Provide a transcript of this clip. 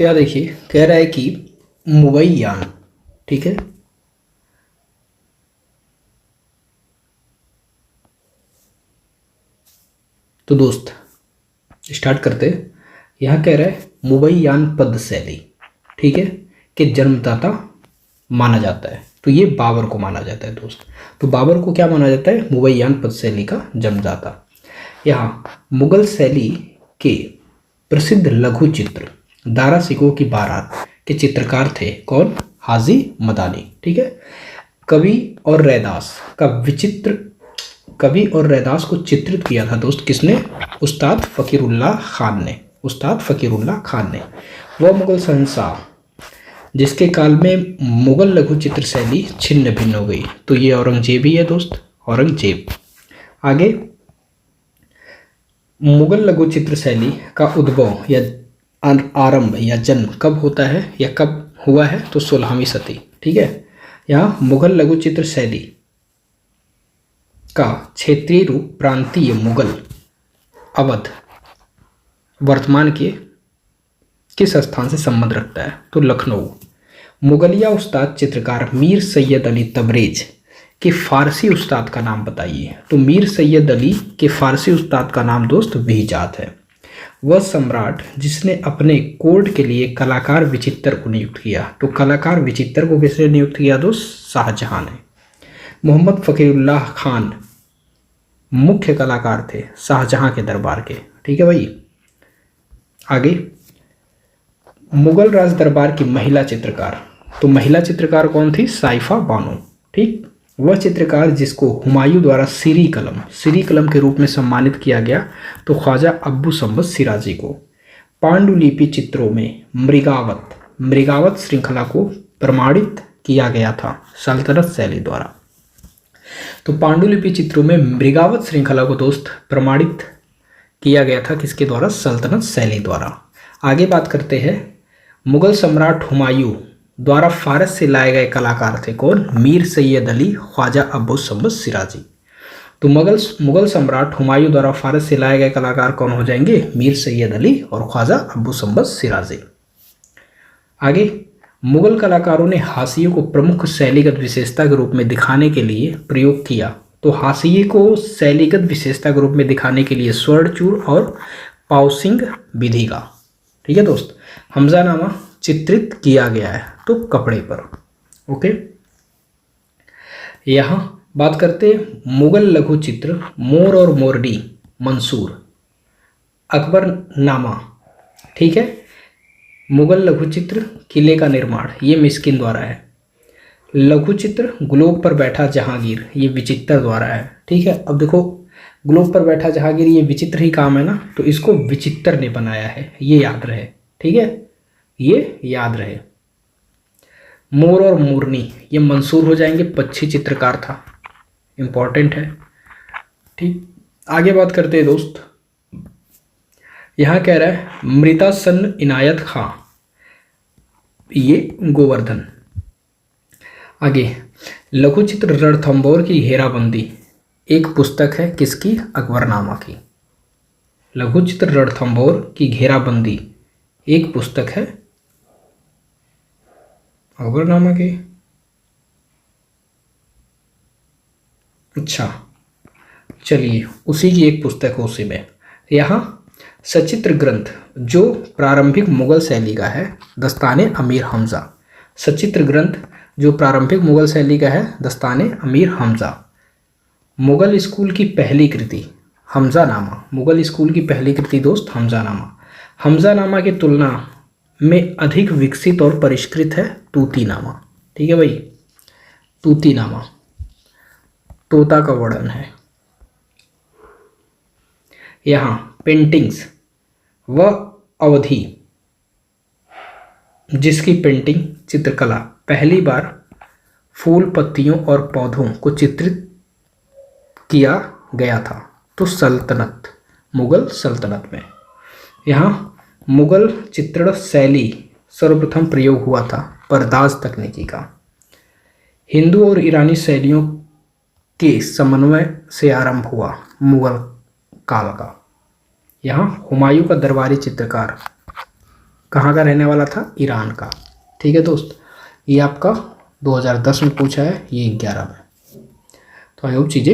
क्या देखिए, कह रहा है कि मुंबई यान, ठीक है। तो दोस्त स्टार्ट करते हैं। यहाँ कह रहा है मुंबई यान पद शैली, ठीक है, के जन्मदाता माना जाता है। तो ये बाबर को माना जाता है दोस्त। तो बाबर को क्या माना जाता है? मुंबई यान पद शैली का जन्मदाता। यहाँ मुगल शैली के प्रसिद्ध लघु चित्र दारा सिकों की बारात के चित्रकार थे कौन? हाजी मदानी, ठीक है। कवि और रैदास का विचित्र कवि और रैदास को चित्रित किया था दोस्त किसने? उस्ताद फ़कीरुल्लाह खान ने। उस्ताद फ़कीरुल्लाह खान ने। वह मुगल शहंशाह जिसके काल में मुगल लघु चित्र शैली छिन्न भिन्न हो गई। तो ये औरंगजेब ही है दोस्त, औरंगजेब। आगे, मुगल लघु चित्र शैली का उद्भव या आरंभ या जन्म कब होता है या कब हुआ है? तो 16वीं सदी, ठीक है। यहाँ मुगल लघु चित्र शैली का क्षेत्रीय रूप प्रांतीय मुगल अवध वर्तमान के किस स्थान से संबंध रखता है? तो लखनऊ। मुगलिया उस्ताद चित्रकार मीर सैयद अली तबरेज के फारसी उस्ताद का नाम बताइए। तो मीर सैयद अली के फारसी उस्ताद का नाम दोस्त बेहिजात है। वह सम्राट जिसने अपने कोड के लिए कलाकार विचित्र को नियुक्त किया। तो कलाकार विचित्र को किसने नियुक्त किया दोस्त? शाहजहां ने। मोहम्मद फ़कीरुल्लाह खान मुख्य कलाकार थे शाहजहां के दरबार के, ठीक है भाई। आगे, मुगल राज दरबार की महिला चित्रकार। तो महिला चित्रकार कौन थी? साइफा बानो, ठीक। वह चित्रकार जिसको हुमायूं द्वारा सीरी कलम के रूप में सम्मानित किया गया तो ख्वाजा अब्बू सम्बत सिराजी को। पांडुलिपि चित्रों में मृगावत श्रृंखला को प्रमाणित किया गया था सल्तनत शैली द्वारा। तो पांडुलिपि चित्रों में मृगावत श्रृंखला को दोस्त प्रमाणित किया गया था किसके द्वारा? सल्तनत शैली द्वारा। आगे बात करते हैं, मुगल सम्राट हुमायूं द्वारा फारस से लाए गए कलाकार थे कौन? मीर सैयद अली, ख्वाजा अब्बू सम्बत सिराजी। तो मुगल सम्राट हुमायूं द्वारा फारस से लाए गए कलाकार कौन हो जाएंगे? मीर सैयद अली और ख्वाजा अब्बू सम्बत सिराजी। आगे, मुगल कलाकारों ने हाशिये को प्रमुख शैलीगत विशेषता के रूप में दिखाने के लिए प्रयोग किया। तो हाशिये को शैलीगत विशेषता के रूप में दिखाने के लिए स्वर्णचूर और पाउसिंग विधि का, ठीक है दोस्त, हमजानामा चित्रित किया गया है तो कपड़े पर। ओके, यहाँ बात करते मुगल लघु चित्र मोर और मोरडी मंसूर अकबरनामा, ठीक है। मुगल लघु चित्र किले का निर्माण ये मिस्किन द्वारा है। लघु चित्र ग्लोब पर बैठा जहांगीर ये विचित्र द्वारा है, ठीक है। अब देखो, ग्लोब पर बैठा जहांगीर ये विचित्र ही काम है ना, तो इसको विचित्र ने बनाया है, ये याद रहे, ठीक है, ये याद रहे। मोर और मोरनी ये मंसूर हो जाएंगे, पक्षी चित्रकार था, इंपॉर्टेंट है, ठीक। आगे बात करते हैं दोस्त, यहाँ कह रहा है मृता सन इनायत खां ये गोवर्धन। आगे, लघु चित्र रणथंभौर की घेराबंदी एक पुस्तक है किसकी? अकबरनामा की। लघु चित्र रणथंभौर की घेराबंदी एक पुस्तक है अकबरनामा की। अच्छा, चलिए, उसी की एक पुस्तक है, उसी में। यहाँ सचित्र ग्रंथ जो प्रारंभिक मुगल शैली का है दस्ताने अमीर हमजा। सचित्र ग्रंथ जो प्रारंभिक मुगल शैली का है दस्ताने अमीर हमजा। मुगल स्कूल की पहली कृति हमजानामा। मुगल स्कूल की पहली कृति दोस्त हमजानामा। हमजानामा की तुलना में अधिक विकसित और परिष्कृत है तूतीनामा, ठीक है भाई। तूतीनामा तोता का वर्णन है। यहाँ पेंटिंग्स व अवधि जिसकी पेंटिंग चित्रकला पहली बार फूल पत्तियों और पौधों को चित्रित किया गया था तो सल्तनत, मुगल सल्तनत में। यहाँ मुगल चित्रण शैली सर्वप्रथम प्रयोग हुआ था परदाज तकनीकी का। हिंदू और ईरानी शैलियों के समन्वय से आरंभ हुआ मुगल काल का। यहाँ हुमायूं का दरबारी चित्रकार कहाँ का रहने वाला था? ईरान का। ठीक है दोस्त, ये आपका 2010 में पूछा है, ये 11 में। तो आई होप चीज़ें